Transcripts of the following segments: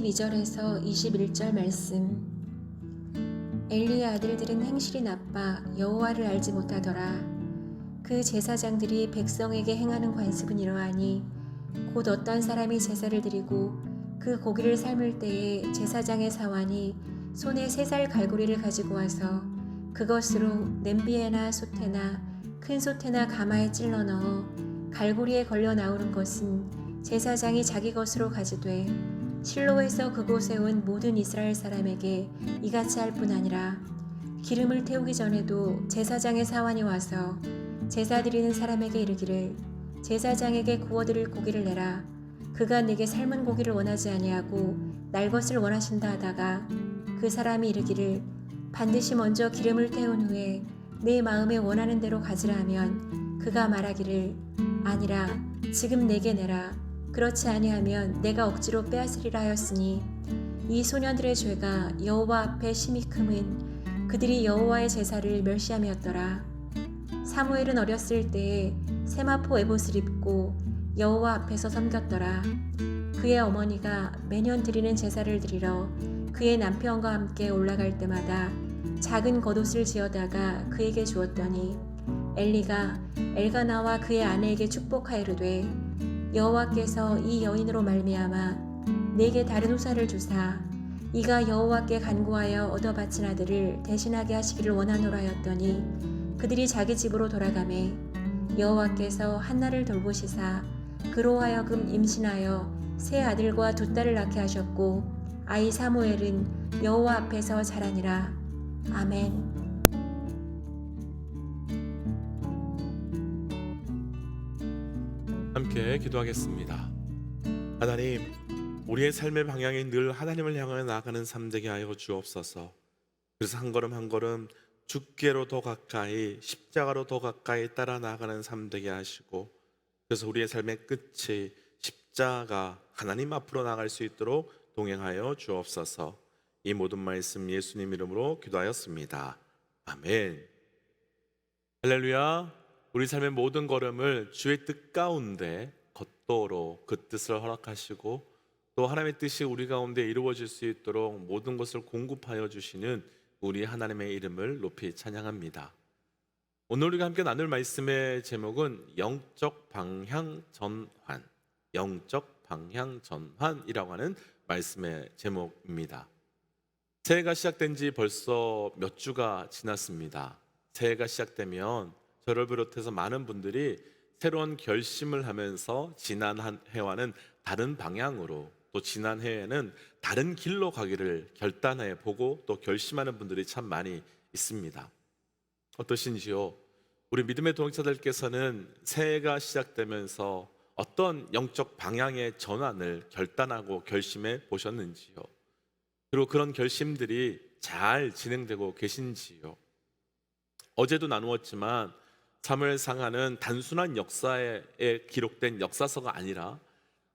22절에서 21절 말씀. 엘리의 아들들은 행실이 나빠 여호와를 알지 못하더라. 그 제사장들이 백성에게 행하는 관습은 이러하니 곧 어떤 사람이 제사를 드리고 그 고기를 삶을 때에 제사장의 사환이 손에 3살 갈고리를 가지고 와서 그것으로 냄비에나 솥에나 큰 솥에나 가마에 찔러 넣어 갈고리에 걸려 나오는 것은 제사장이 자기 것으로 가지되 실로에서 그곳에 온 모든 이스라엘 사람에게 이같이 할 뿐 아니라 기름을 태우기 전에도 제사장의 사환이 와서 제사 드리는 사람에게 이르기를 제사장에게 구워드릴 고기를 내라. 그가 내게 삶은 고기를 원하지 아니하고 날 것을 원하신다 하다가 그 사람이 이르기를 반드시 먼저 기름을 태운 후에 내 마음에 원하는 대로 가지라 하면 그가 말하기를 아니라 지금 내게 내라. 그렇지 아니하면 내가 억지로 빼앗으리라 하였으니 이 소년들의 죄가 여호와 앞에 심히 크면 그들이 여호와의 제사를 멸시함이었더라. 사무엘은 어렸을 때에 세마포 에봇을 입고 여호와 앞에서 섬겼더라. 그의 어머니가 매년 드리는 제사를 드리러 그의 남편과 함께 올라갈 때마다 작은 겉옷을 지어다가 그에게 주었더니 엘리가 엘가나와 그의 아내에게 축복하이르되 여호와께서 이 여인으로 말미암아 내게 다른 후사를 주사 이가 여호와께 간구하여 얻어 바친 아들을 대신하게 하시기를 원하노라 하였더니 그들이 자기 집으로 돌아가매 여호와께서 한나를 돌보시사 그로 하여금 임신하여 3 아들과 2 딸을 낳게 하셨고 아이 사무엘은 여호와 앞에서 자라니라. 아멘. 함께 기도하겠습니다. 하나님, 우리의 삶의 방향이 늘 하나님을 향하여 나아가는 삶 되게 하여 주옵소서. 그래서 한 걸음 한 걸음 주께로 더 가까이, 십자가로 더 가까이 따라 나아가는 삶 되게 하시고, 그래서 우리의 삶의 끝이 십자가 하나님 앞으로 나아갈 수 있도록 동행하여 주옵소서. 이 모든 말씀 예수님 이름으로 기도하였습니다. 아멘. 할렐루야. 우리 삶의 모든 걸음을 주의 뜻 가운데 걷도록 그 뜻을 허락하시고 또 하나님의 뜻이 우리 가운데 이루어질 수 있도록 모든 것을 공급하여 주시는 우리 하나님의 이름을 높이 찬양합니다. 오늘 우리가 함께 나눌 말씀의 제목은 영적 방향 전환, 영적 방향 전환이라고 하는 말씀의 제목입니다. 새해가 시작된 지 벌써 몇 주가 지났습니다. 새해가 시작되면 저를 비롯해서 많은 분들이 새로운 결심을 하면서 지난 한 해와는 다른 방향으로 또 지난 해에는 다른 길로 가기를 결단해 보고 또 결심하는 분들이 참 많이 있습니다. 어떠신지요? 우리 믿음의 동역자들께서는 새해가 시작되면서 어떤 영적 방향의 전환을 결단하고 결심해 보셨는지요? 그리고 그런 결심들이 잘 진행되고 계신지요? 어제도 나누었지만 사무엘상하는 단순한 역사에 기록된 역사서가 아니라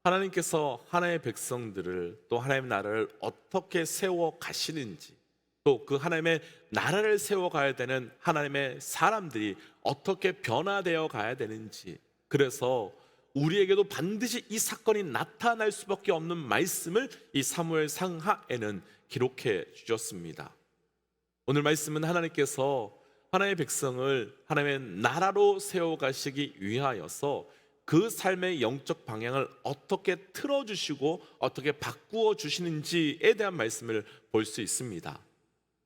하나님께서 하나님의 백성들을 또 하나님의 나라를 어떻게 세워 가시는지, 또 그 하나님의 나라를 세워 가야 되는 하나님의 사람들이 어떻게 변화되어 가야 되는지, 그래서 우리에게도 반드시 이 사건이 나타날 수밖에 없는 말씀을 이 사무엘상하에는 기록해 주셨습니다. 오늘 말씀은 하나님께서 하나님의 백성을 하나님의 나라로 세워가시기 위하여서 그 삶의 영적 방향을 어떻게 틀어주시고 어떻게 바꾸어 주시는지에 대한 말씀을 볼 수 있습니다.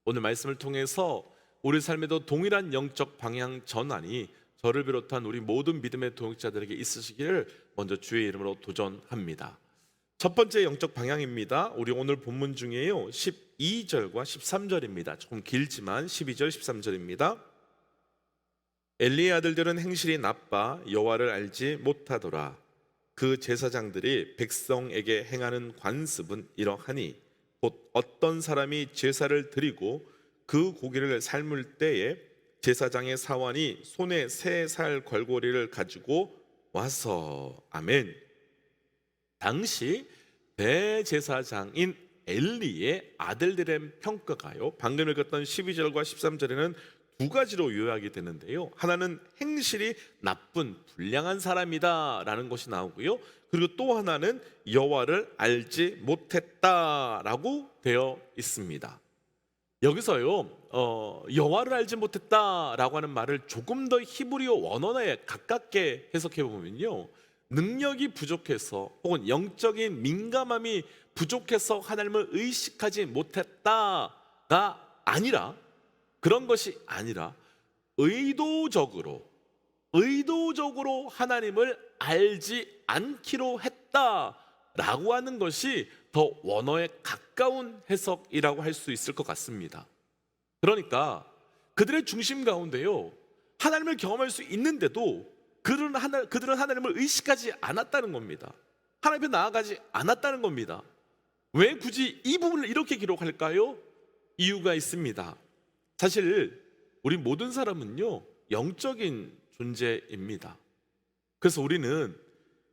오늘 말씀을 통해서 우리 삶에도 동일한 영적 방향 전환이 저를 비롯한 우리 모든 믿음의 동역자들에게 있으시기를 먼저 주의 이름으로 도전합니다. 첫 번째 영적 방향입니다. 우리 오늘 본문 중에요 12절과 13절입니다. 조금 길지만 12절 13절입니다. 엘리의 아들들은 행실이 나빠 여호와를 알지 못하더라. 그 제사장들이 백성에게 행하는 관습은 이러하니 곧 어떤 사람이 제사를 드리고 그 고기를 삶을 때에 제사장의 사환이 손에 3살 걸고리를 가지고 와서 아멘. 당시 대제사장인 엘리의 아들들의 평가가요, 방금 읽었던 12절과 13절에는 두 가지로 요약이 되는데요. 하나는 행실이 나쁜 불량한 사람이다라는 것이 나오고요. 그리고 또 하나는 여호와를 알지 못했다라고 되어 있습니다. 여기서요, 여호와를 알지 못했다라고 하는 말을 조금 더 히브리어 원어에 가깝게 해석해 보면요, 능력이 부족해서 혹은 영적인 민감함이 부족해서 하나님을 의식하지 못했다가 아니라, 그런 것이 아니라 의도적으로 하나님을 알지 않기로 했다라고 하는 것이 더 원어에 가까운 해석이라고 할 수 있을 것 같습니다. 그러니까 그들의 중심 가운데요, 하나님을 경험할 수 있는데도 그들은 하나님을 의식하지 않았다는 겁니다. 하나님 앞에 나아가지 않았다는 겁니다. 왜 굳이 이 부분을 이렇게 기록할까요? 이유가 있습니다. 사실 우리 모든 사람은요, 영적인 존재입니다. 그래서 우리는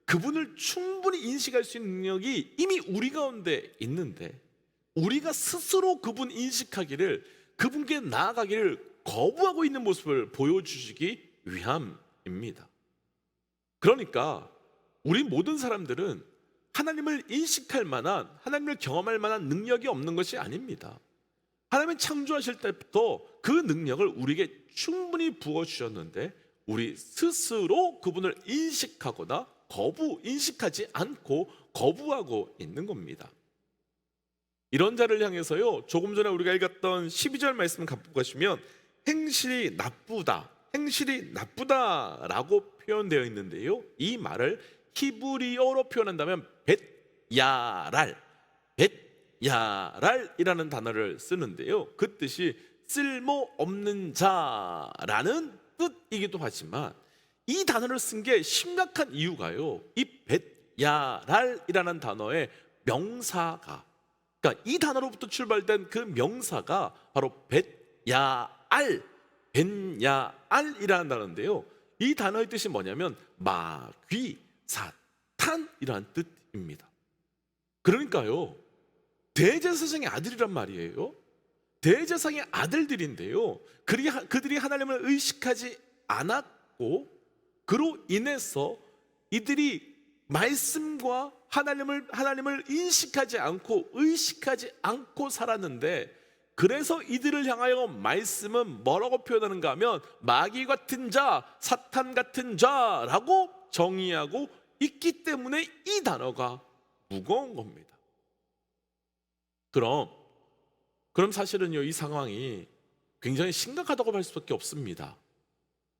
그분을 충분히 인식할 수 있는 능력이 이미 우리 가운데 있는데, 우리가 스스로 그분 인식하기를, 그분께 나아가기를 거부하고 있는 모습을 보여주시기 위함입니다. 그러니까 우리 모든 사람들은 하나님을 인식할 만한, 하나님을 경험할 만한 능력이 없는 것이 아닙니다. 하나님은 창조하실 때부터 그 능력을 우리에게 충분히 부어주셨는데, 우리 스스로 그분을 인식하거나 인식하지 않고 거부하고 있는 겁니다. 이런 자를 향해서요, 조금 전에 우리가 읽었던 12절 말씀 갖고 가시면 행실이 나쁘다라고 표현되어 있는데요, 이 말을 히브리어로 표현한다면 벳야랄이라는 단어를 쓰는데요, 그 뜻이 쓸모없는 자라는 뜻이기도 하지만, 이 단어를 쓴 게 심각한 이유가요, 이 벳야랄이라는 단어의 명사가, 그러니까 이 단어로부터 출발된 그 명사가 바로 벳야알이라는 단어인데요, 이 단어의 뜻이 뭐냐면 마귀, 사탄이라는 뜻입니다. 그러니까요, 대제사장의 아들이란 말이에요. 대제사장의 아들들인데요, 그들이 하나님을 의식하지 않았고, 그로 인해서 이들이 말씀과 하나님을 인식하지 않고 의식하지 않고 살았는데, 그래서 이들을 향하여 말씀은 뭐라고 표현하는가 하면 마귀 같은 자, 사탄 같은 자라고 정의하고 있기 때문에 이 단어가 무거운 겁니다. 그럼 사실은요, 이 상황이 굉장히 심각하다고 할 수밖에 없습니다.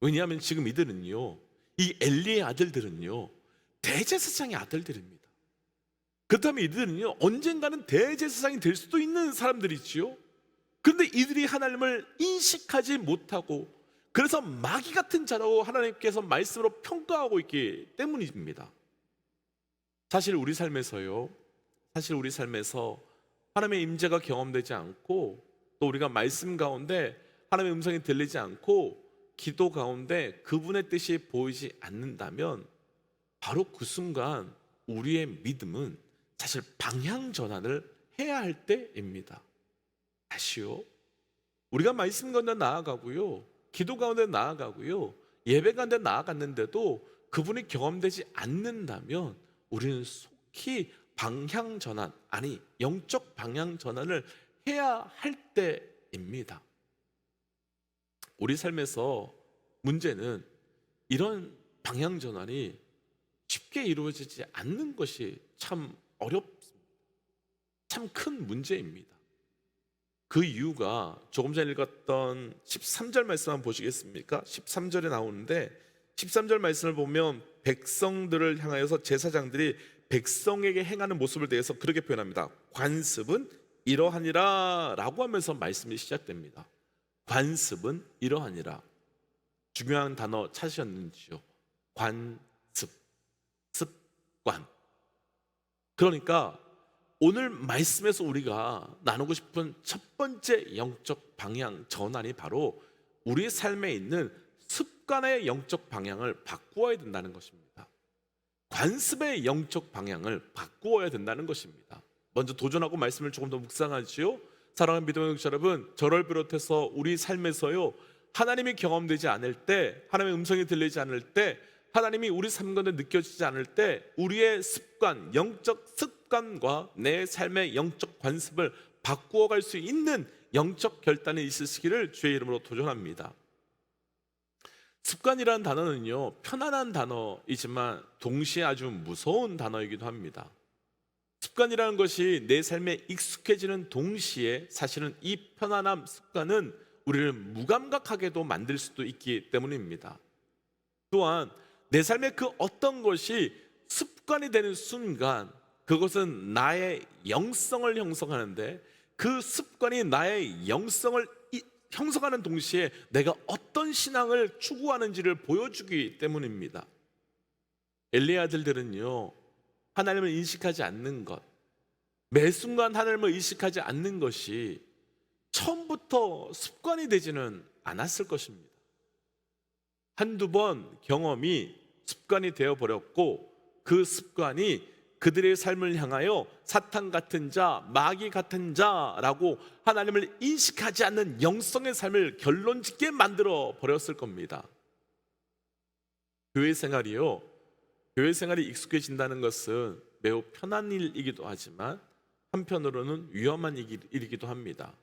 왜냐하면 지금 이들은요, 이 엘리의 아들들은요, 대제사장의 아들들입니다. 그렇다면 이들은요, 언젠가는 대제사장이 될 수도 있는 사람들이지요. 그런데 이들이 하나님을 인식하지 못하고, 그래서 마귀 같은 자라고 하나님께서 말씀으로 평가하고 있기 때문입니다. 사실 우리 삶에서 하나님의 임재가 경험되지 않고, 또 우리가 말씀 가운데 하나님의 음성이 들리지 않고, 기도 가운데 그분의 뜻이 보이지 않는다면, 바로 그 순간 우리의 믿음은 사실 방향 전환을 해야 할 때입니다. 다시요, 우리가 말씀 가운데 나아가고요, 기도 가운데 나아가고요, 예배 가운데 나아갔는데도 그분이 경험되지 않는다면, 우리는 속히 방향 전환, 영적 방향 전환을 해야 할 때입니다. 우리 삶에서 문제는 이런 방향 전환이 쉽게 이루어지지 않는 것이 참 어렵습니다. 참 큰 문제입니다. 그 이유가 조금 전에 읽었던 13절 말씀 한번 보시겠습니까? 13절에 나오는데, 13절 말씀을 보면 백성들을 향하여서 제사장들이 백성에게 행하는 모습을 대해서 그렇게 표현합니다. 관습은 이러하니라 라고 하면서 말씀이 시작됩니다. 관습은 이러하니라. 중요한 단어 찾으셨는지요? 관습, 습관. 그러니까 오늘 말씀에서 우리가 나누고 싶은 첫 번째 영적 방향 전환이 바로 우리 삶에 있는 습관의 영적 방향을 바꾸어야 된다는 것입니다. 관습의 영적 방향을 바꾸어야 된다는 것입니다. 먼저 도전하고 말씀을 조금 더 묵상하지요. 사랑하는 믿음의 영적 여러분, 저를 비롯해서 우리 삶에서요, 하나님이 경험되지 않을 때, 하나님의 음성이 들리지 않을 때, 하나님이 우리 삶 가운데 느껴지지 않을 때 우리의 습관, 영적 습관과 내 삶의 영적 관습을 바꾸어 갈 수 있는 영적 결단이 있으시기를 주의 이름으로 도전합니다. 습관이라는 단어는요, 편안한 단어이지만 동시에 아주 무서운 단어이기도 합니다. 습관이라는 것이 내 삶에 익숙해지는 동시에 사실은 이 편안함 습관은 우리를 무감각하게도 만들 수도 있기 때문입니다. 또한 내 삶의 그 어떤 것이 습관이 되는 순간 그것은 나의 영성을 형성하는데, 그 습관이 나의 영성을 형성하는 동시에 내가 어떤 신앙을 추구하는지를 보여주기 때문입니다. 엘리의 아들들은요, 하나님을 인식하지 않는 것, 매 순간 하나님을 인식하지 않는 것이 처음부터 습관이 되지는 않았을 것입니다. 한두 번 경험이 습관이 되어버렸고, 그 습관이 그들의 삶을 향하여 사탄 같은 자, 마귀 같은 자라고 하나님을 인식하지 않는 영성의 삶을 결론짓게 만들어 버렸을 겁니다. 교회 생활이요, 교회 생활이 익숙해진다는 것은 매우 편한 일이기도 하지만 한편으로는 위험한 일이기도 합니다.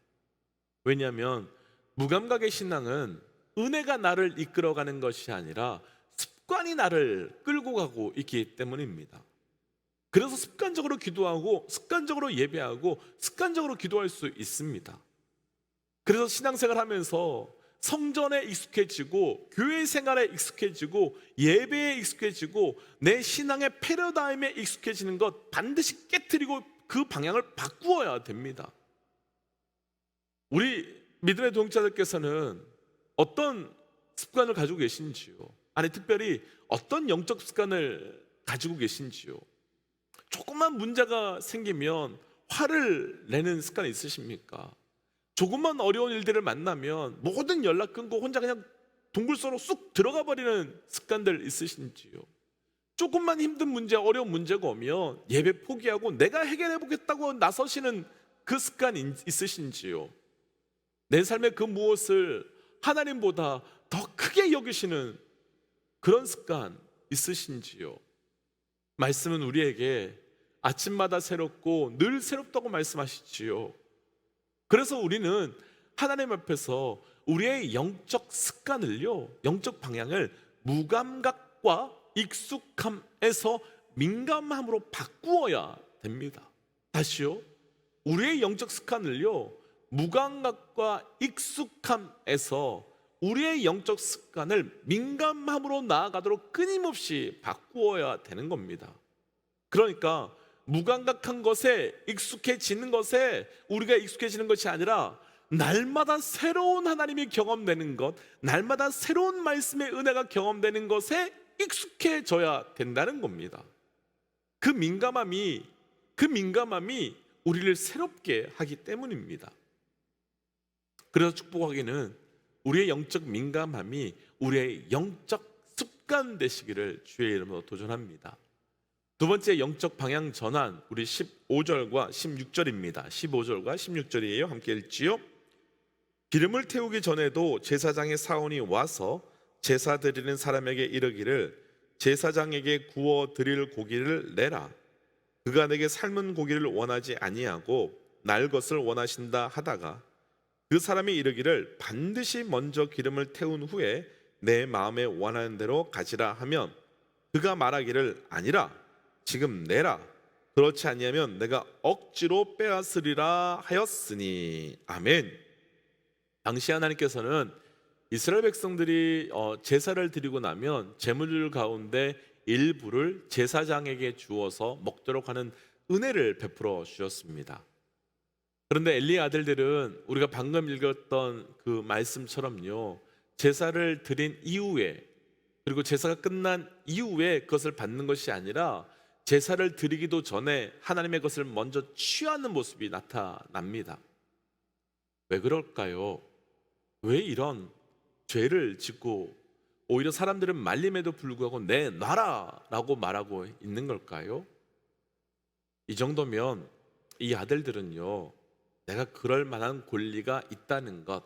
왜냐하면 무감각의 신앙은 은혜가 나를 이끌어가는 것이 아니라 습관이 나를 끌고 가고 있기 때문입니다. 그래서 습관적으로 기도하고 습관적으로 예배하고 습관적으로 기도할 수 있습니다. 그래서 신앙생활 하면서 성전에 익숙해지고 교회 생활에 익숙해지고 예배에 익숙해지고 내 신앙의 패러다임에 익숙해지는 것 반드시 깨트리고 그 방향을 바꾸어야 됩니다. 우리 믿음의 동역자들께서는 어떤 습관을 가지고 계신지요? 아니, 특별히 어떤 영적 습관을 가지고 계신지요? 조금만 문제가 생기면 화를 내는 습관이 있으십니까? 조금만 어려운 일들을 만나면 모든 연락 끊고 혼자 그냥 동굴 속으로 쑥 들어가 버리는 습관들 있으신지요? 조금만 힘든 문제, 어려운 문제가 오면 예배 포기하고 내가 해결해 보겠다고 나서시는 그 습관이 있으신지요? 내 삶의 그 무엇을 하나님보다 더 크게 여기시는 그런 습관 있으신지요? 말씀은 우리에게 아침마다 새롭고 늘 새롭다고 말씀하시지요. 그래서 우리는 하나님 앞에서 우리의 영적 습관을요, 영적 방향을 무감각과 익숙함에서 민감함으로 바꾸어야 됩니다. 다시요, 우리의 영적 습관을요, 무감각과 익숙함에서 우리의 영적 습관을 민감함으로 나아가도록 끊임없이 바꾸어야 되는 겁니다. 그러니까 무감각한 것에 익숙해지는 것에 우리가 익숙해지는 것이 아니라 날마다 새로운 하나님이 경험되는 것, 날마다 새로운 말씀의 은혜가 경험되는 것에 익숙해져야 된다는 겁니다. 그 민감함이 우리를 새롭게 하기 때문입니다. 그래서 축복하기는 우리의 영적 민감함이 우리의 영적 습관 되시기를 주의 이름으로 도전합니다. 두 번째 영적 방향 전환, 우리 15절과 16절입니다. 15절과 16절이에요. 함께 읽지요. 기름을 태우기 전에도 제사장의 사원이 와서 제사 드리는 사람에게 이르기를 제사장에게 구워 드릴 고기를 내라. 그가 내게 삶은 고기를 원하지 아니하고 날 것을 원하신다 하다가 그 사람이 이르기를 반드시 먼저 기름을 태운 후에 내 마음에 원하는 대로 가지라 하면 그가 말하기를 아니라 지금 내라. 그렇지 아니하면 내가 억지로 빼앗으리라 하였으니. 아멘. 당시 하나님께서는 이스라엘 백성들이 제사를 드리고 나면 제물 가운데 일부를 제사장에게 주어서 먹도록 하는 은혜를 베풀어 주셨습니다. 그런데 엘리의 아들들은 우리가 방금 읽었던 그 말씀처럼요, 제사를 드린 이후에, 그리고 제사가 끝난 이후에 그것을 받는 것이 아니라 제사를 드리기도 전에 하나님의 것을 먼저 취하는 모습이 나타납니다. 왜 그럴까요? 왜 이런 죄를 짓고 오히려 사람들은 말림에도 불구하고 내놔라 라고 말하고 있는 걸까요? 이 정도면 이 아들들은요, 내가 그럴 만한 권리가 있다는 것,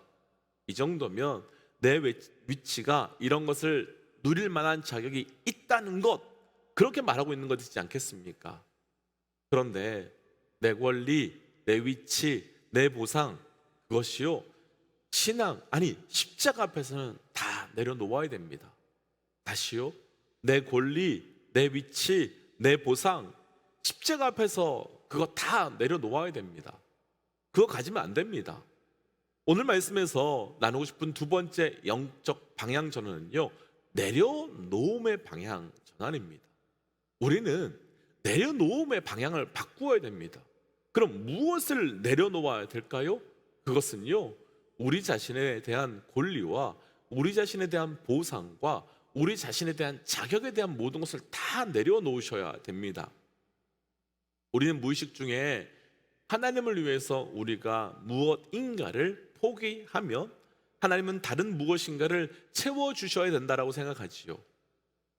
이 정도면 내 위치가 이런 것을 누릴 만한 자격이 있다는 것, 그렇게 말하고 있는 것이지 않겠습니까? 그런데 내 권리, 내 위치, 내 보상, 그것이요, 신앙, 아니 십자가 앞에서는 다 내려놓아야 됩니다. 다시요, 내 권리, 내 위치, 내 보상, 십자가 앞에서 그거 다 내려놓아야 됩니다. 그거 가지면 안 됩니다. 오늘 말씀에서 나누고 싶은 두 번째 영적 방향 전환은요, 내려놓음의 방향 전환입니다. 우리는 내려놓음의 방향을 바꾸어야 됩니다. 그럼 무엇을 내려놓아야 될까요? 그것은요, 우리 자신에 대한 권리와 우리 자신에 대한 보상과 우리 자신에 대한 자격에 대한 모든 것을 다 내려놓으셔야 됩니다. 우리는 무의식 중에 하나님을 위해서 우리가 무엇인가를 포기하면 하나님은 다른 무엇인가를 채워주셔야 된다라고 생각하지요.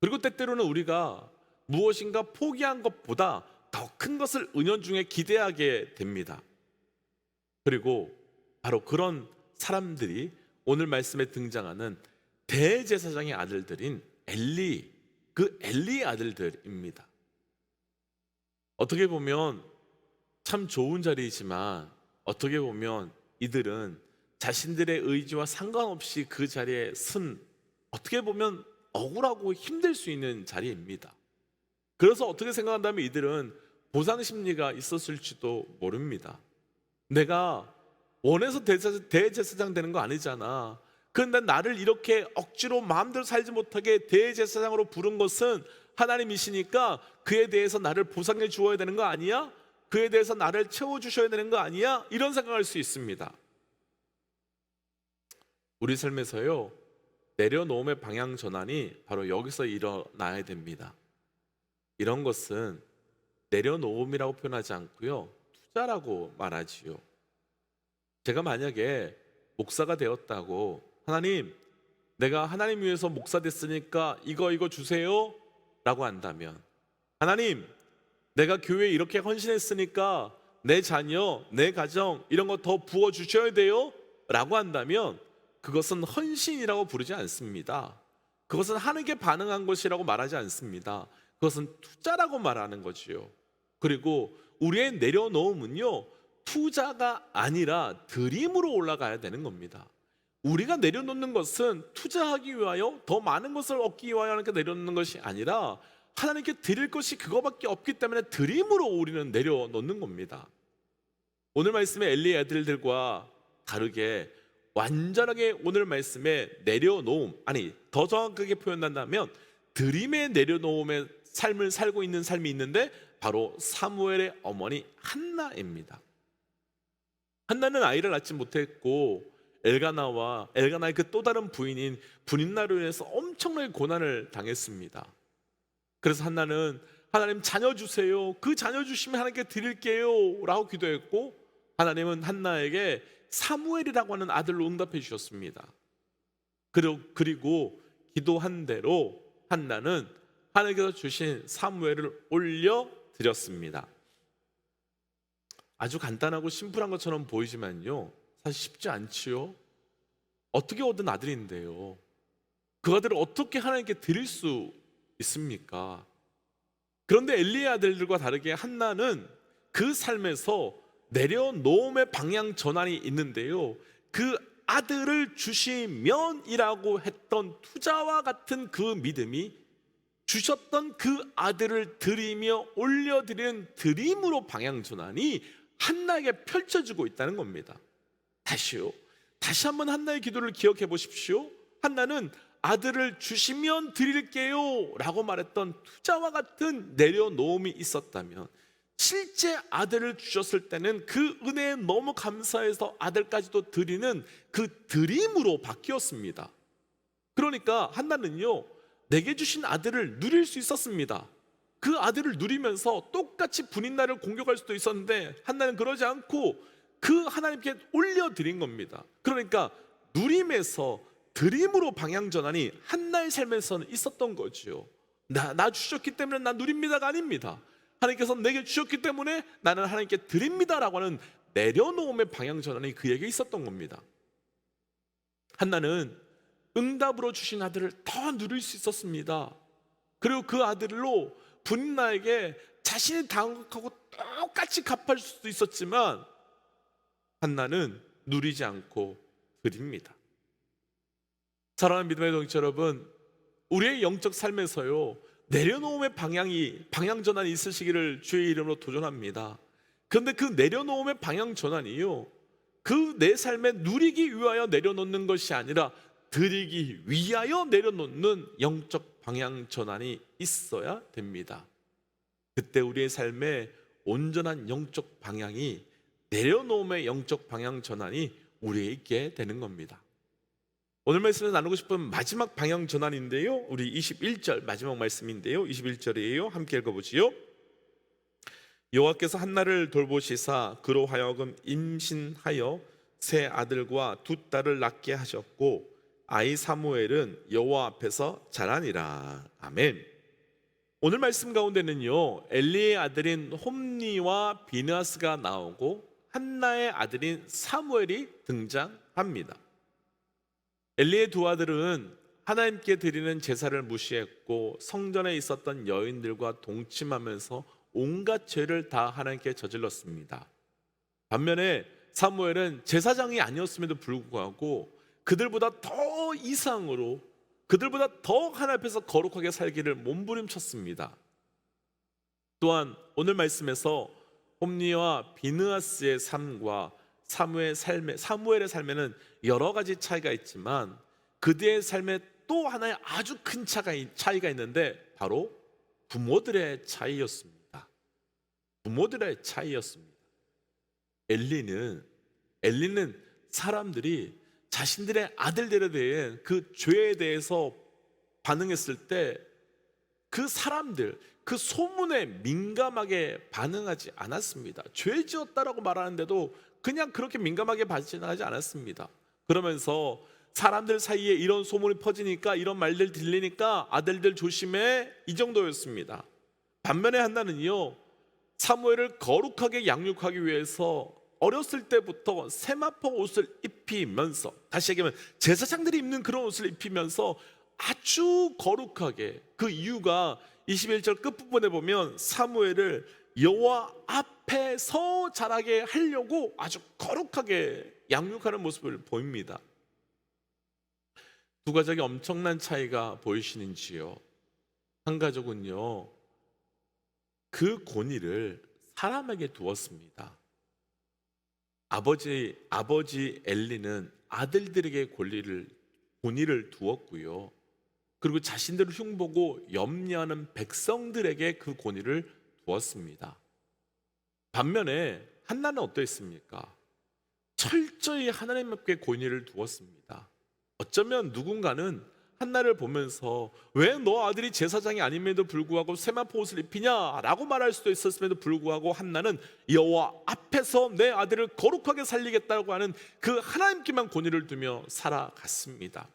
그리고 때때로는 우리가 무엇인가 포기한 것보다 더 큰 것을 은연중에 기대하게 됩니다. 그리고 바로 그런 사람들이 오늘 말씀에 등장하는 대제사장의 아들들인 엘리, 그 엘리의 아들들입니다. 어떻게 보면 참 좋은 자리이지만 어떻게 보면 이들은 자신들의 의지와 상관없이 그 자리에 쓴, 어떻게 보면 억울하고 힘들 수 있는 자리입니다. 그래서 어떻게 생각한다면 이들은 보상 심리가 있었을지도 모릅니다. 내가 원해서 대제사장 되는 거 아니잖아. 그런데 나를 이렇게 억지로 마음대로 살지 못하게 대제사장으로 부른 것은 하나님이시니까 그에 대해서 나를 보상해 주어야 되는 거 아니야? 그에 대해서 나를 채워주셔야 되는 거 아니야? 이런 생각할 수 있습니다. 우리 삶에서요, 내려놓음의 방향 전환이 바로 여기서 일어나야 됩니다. 이런 것은 내려놓음이라고 표현하지 않고요, 투자라고 말하지요. 제가 만약에 목사가 되었다고, 하나님, 내가 하나님 위해서 목사 됐으니까 이거 주세요 라고 한다면, 하나님, 내가 교회에 이렇게 헌신했으니까 내 자녀, 내 가정 이런 거 더 부어주셔야 돼요 라고 한다면 그것은 헌신이라고 부르지 않습니다. 그것은 하늘께 반응한 것이라고 말하지 않습니다. 그것은 투자라고 말하는 거지요. 그리고 우리의 내려놓음은요, 투자가 아니라 드림으로 올라가야 되는 겁니다. 우리가 내려놓는 것은 투자하기 위하여 더 많은 것을 얻기 위하여 하나님께 내려놓는 것이 아니라 하나님께 드릴 것이 그거밖에 없기 때문에 드림으로 우리는 내려놓는 겁니다. 오늘 말씀의 엘리의 아들들과 다르게 완전하게 오늘 말씀에 내려놓음, 아니 더 정확하게 표현한다면 드림의 내려놓음의 삶을 살고 있는 삶이 있는데 바로 사무엘의 어머니 한나입니다. 한나는 아이를 낳지 못했고 엘가나의 그 또 다른 부인인 분인나로 인해서 엄청나게 고난을 당했습니다. 그래서 한나는 하나님 자녀 주세요, 그 자녀 주시면 하나님께 드릴게요 라고 기도했고, 하나님은 한나에게 사무엘이라고 하는 아들로 응답해 주셨습니다. 그리고 기도한 대로 한나는 하나님께서 주신 사무엘을 올려드렸습니다. 아주 간단하고 심플한 것처럼 보이지만요, 사실 쉽지 않지요. 어떻게 얻은 아들인데요, 그 아들을 어떻게 하나님께 드릴 수 있습니까? 그런데 엘리의 아들들과 다르게 한나는 그 삶에서 내려놓음의 방향 전환이 있는데요, 그 아들을 주시면이라고 했던 투자와 같은 그 믿음이 주셨던 그 아들을 드리며 올려드리는 드림으로 방향 전환이 한나에게 펼쳐지고 있다는 겁니다. 다시 한번 한나의 기도를 기억해 보십시오. 한나는 아들을 주시면 드릴게요 라고 말했던 투자와 같은 내려놓음이 있었다면, 실제 아들을 주셨을 때는 그 은혜에 너무 감사해서 아들까지도 드리는 그 드림으로 바뀌었습니다. 그러니까 한나는요, 내게 주신 아들을 누릴 수 있었습니다. 그 아들을 누리면서 똑같이 분인나를 공격할 수도 있었는데 한나는 그러지 않고 그 하나님께 올려드린 겁니다. 그러니까 누림에서 드림으로 방향 전환이 한나의 삶에서는 있었던 거지요. 나 주셨기 때문에 나 누립니다가 아닙니다. 하나님께서 내게 주셨기 때문에 나는 하나님께 드립니다라고 하는 내려놓음의 방향 전환이 그에게 있었던 겁니다. 한나는 응답으로 주신 아들을 더 누릴 수 있었습니다. 그리고 그 아들로 분나에게 자신이 당한 것하고 똑같이 갚을 수도 있었지만 한나는 누리지 않고 드립니다. 사랑하는 믿음의 동지 여러분, 우리의 영적 삶에서요, 내려놓음의 방향 전환이 있으시기를 주의 이름으로 도전합니다. 그런데 그 내려놓음의 방향 전환이요, 그 내 삶에 누리기 위하여 내려놓는 것이 아니라 드리기 위하여 내려놓는 영적 방향 전환이 있어야 됩니다. 그때 우리의 삶에 온전한 영적 방향이, 내려놓음의 영적 방향 전환이 우리에게 있게 되는 겁니다. 오늘 말씀에서 나누고 싶은 마지막 방향 전환인데요, 우리 21절 마지막 말씀인데요, 21절이에요. 함께 읽어보지요. 여호와께서 한나를 돌보시사 그로 하여금 임신하여 세 아들과 두 딸을 낳게 하셨고 아이 사무엘은 여호와 앞에서 자라니라. 아멘. 오늘 말씀 가운데는요, 엘리의 아들인 홈니와 비느하스가 나오고 한나의 아들인 사무엘이 등장합니다. 엘리의 두 아들은 하나님께 드리는 제사를 무시했고 성전에 있었던 여인들과 동침하면서 온갖 죄를 다 하나님께 저질렀습니다. 반면에 사무엘은 제사장이 아니었음에도 불구하고 그들보다 더 이상으로, 그들보다 더 하나님 앞에서 거룩하게 살기를 몸부림쳤습니다. 또한 오늘 말씀에서 홈니와 비느하스의 삶과 사무엘의 삶에는 여러 가지 차이가 있지만 그들의 삶에 또 하나의 아주 큰 차이가 있는데 바로 부모들의 차이였습니다. 부모들의 차이였습니다. 엘리는 사람들이 자신들의 아들들에 대해 그 죄에 대해서 반응했을 때 그 사람들, 그 소문에 민감하게 반응하지 않았습니다. 죄 지었다라고 말하는데도 그냥 그렇게 민감하게 반응하지 않았습니다. 그러면서 사람들 사이에 이런 소문이 퍼지니까, 이런 말들 들리니까 아들들 조심해, 이 정도였습니다. 반면에 한나는요, 사무엘을 거룩하게 양육하기 위해서 어렸을 때부터 세마포 옷을 입히면서, 다시 얘기하면 제사장들이 입는 그런 옷을 입히면서 아주 거룩하게, 그 이유가 21절 끝부분에 보면 사무엘을 여호와 앞에서 자라게 하려고 아주 거룩하게 양육하는 모습을 보입니다. 두 가족이 엄청난 차이가 보이시는지요? 한 가족은요, 그 권위를 사람에게 두었습니다. 아버지 엘리는 아들들에게 권위를 두었고요, 그리고 자신들을 흉보고 염려하는 백성들에게 그 권위를 두었습니다. 반면에 한나는 어떠했습니까? 철저히 하나님 앞에 권위를 두었습니다. 어쩌면 누군가는 한나를 보면서 왜 너 아들이 제사장이 아님에도 불구하고 세마포 옷을 입히냐라고 말할 수도 있었음에도 불구하고 한나는 여호와 앞에서 내 아들을 거룩하게 살리겠다고 하는 그 하나님께만 권위를 두며 살아갔습니다.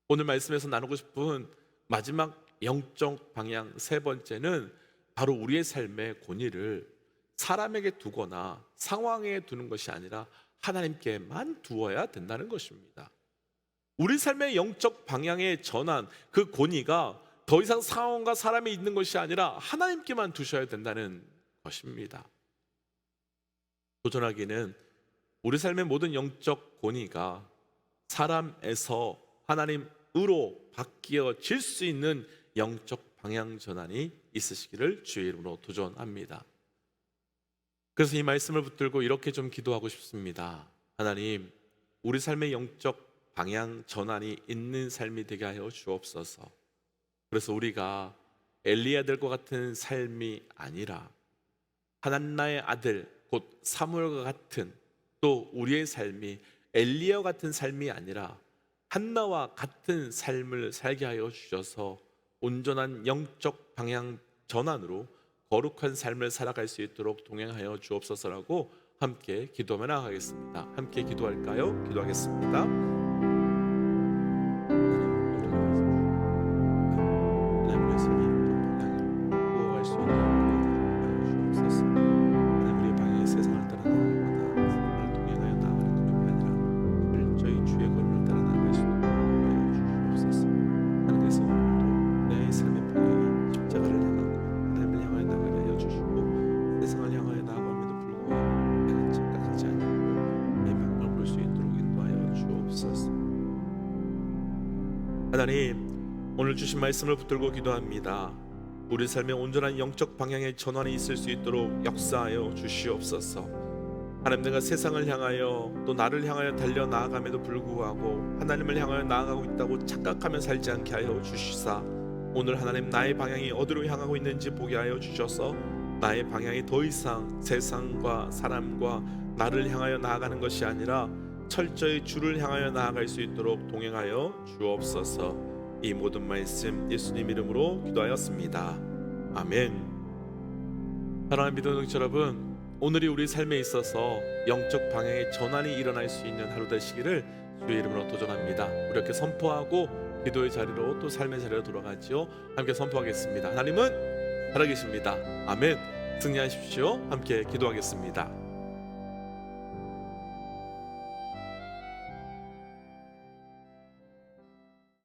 오늘 말씀에서 나누고 싶은 마지막 영적 방향 세 번째는 바로 우리의 삶의 권위를 사람에게 두거나 상황에 두는 것이 아니라 하나님께만 두어야 된다는 것입니다. 우리 삶의 영적 방향의 전환, 그 권위가 더 이상 상황과 사람이 있는 것이 아니라 하나님께만 두셔야 된다는 것입니다. 도전하기는 우리 삶의 모든 영적 권위가 사람에서 하나님으로 바뀌어질 수 있는 영적 방향 전환이 있으시기를 주의 이름으로 도전합니다. 그래서 이 말씀을 붙들고 이렇게 좀 기도하고 싶습니다. 하나님, 우리 삶의 영적 방향 전환이 있는 삶이 되게 하여 주옵소서. 그래서 우리가 엘리 아들과 같은 삶이 아니라 한나의 아들 곧 사무엘과 같은, 또 우리의 삶이 엘리야와 같은 삶이 아니라 한나와 같은 삶을 살게 하여 주셔서 온전한 영적 방향 전환으로 거룩한 삶을 살아갈 수 있도록 동행하여 주옵소서라고 함께 기도하며 나가겠습니다. 함께 기도할까요? 기도하겠습니다. 하나님, 오늘 주신 말씀을 붙들고 기도합니다. 우리 삶의 온전한 영적 방향의 전환이 있을 수 있도록 역사하여 주시옵소서. 하나님, 내가 세상을 향하여 또 나를 향하여 달려나아감에도 불구하고 하나님을 향하여 나아가고 있다고 착각하며 살지 않게 하여 주시사, 오늘 하나님 나의 방향이 어디로 향하고 있는지 보게 하여 주셔서 나의 방향이 더 이상 세상과 사람과 나를 향하여 나아가는 것이 아니라 철저히 주를 향하여 나아갈 수 있도록 동행하여 주옵소서. 이 모든 말씀 예수님 이름으로 기도하였습니다. 아멘. 사랑하는 믿음의 동지 여러분, 오늘이 우리 삶에 있어서 영적 방향의 전환이 일어날 수 있는 하루 되시기를 주의 이름으로 도전합니다. 우리 이렇게 선포하고 기도의 자리로 또 삶의 자리로 돌아가지요. 함께 선포하겠습니다. 하나님은 살아계십니다. 아멘. 승리하십시오. 함께 기도하겠습니다.